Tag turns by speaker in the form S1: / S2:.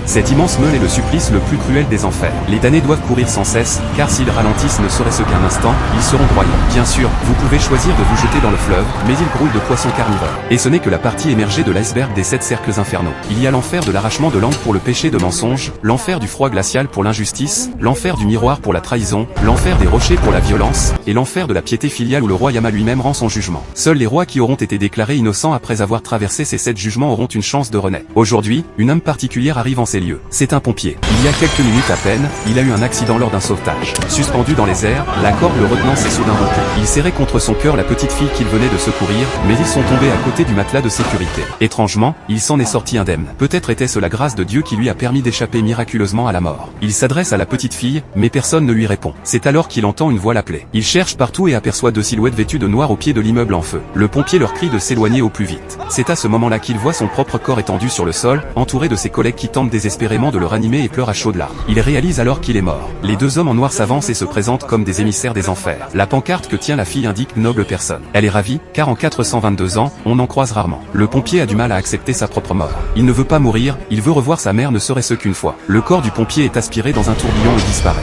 S1: Cette immense meule est le supplice le plus cruel des enfers. Les damnés doivent courir sans cesse, car s'ils ralentissent ne serait-ce qu'un instant, ils seront broyés. Bien sûr, vous pouvez choisir de vous jeter dans le fleuve, mais il grouille de poissons carnivores. Et ce n'est que la partie émergée de l'iceberg des 7 cercles infernaux. Il y a l'enfer de l'arrachement de langue pour le péché de mensonge, l'enfer du froid glacial pour l'injustice, l'enfer du miroir pour la trahison, l'enfer des rochers pour la violence, et l'enfer de la piété filiale où le roi Yama lui-même rend son jugement. Seuls les rois qui auront été déclarés innocents après avoir traversé ces 7 jugements auront une chance de renaître. Aujourd'hui, une âme particulière arrive en ces lieux. C'est un pompier. Il y a quelques minutes à peine, il a eu un accident lors d'un sauvetage. Suspendu dans les airs, la corde le retenant s'est soudain rompue. Il serrait contre son cœur la petite fille qu'il venait de secourir, mais ils sont tombés à côté du matelas de sécurité. Étrangement, il s'en est sorti indemne. Peut-être était-ce la grâce de Dieu qui lui a permis d'échapper miraculeusement à la mort. Il s'adresse à la petite fille, mais personne ne lui répond. C'est alors qu'il entend une voix l'appeler. Il cherche partout et aperçoit 2 silhouettes vêtues de noir au pied de l'immeuble en feu. Le pompier leur crie de s'éloigner au plus vite. C'est à ce moment-là qu'il voit son propre corps étendu sur le sol, entouré de ses collègues qui tentent désespérément de le ranimer et pleurent à chaudes larmes. Il réalise alors qu'il est mort. Les 2 hommes en noir s'avancent et se présentent comme des émissaires des enfers. La pancarte que tient la fille indique noble personne. Elle est ravie, car en 422 ans, on en croise rarement. Le pompier a du mal à accepter sa propre mort. Il ne veut pas mourir, il veut revoir sa mère ne serait-ce qu'une fois. Le corps du pompier est aspiré dans un tourbillon et disparaît.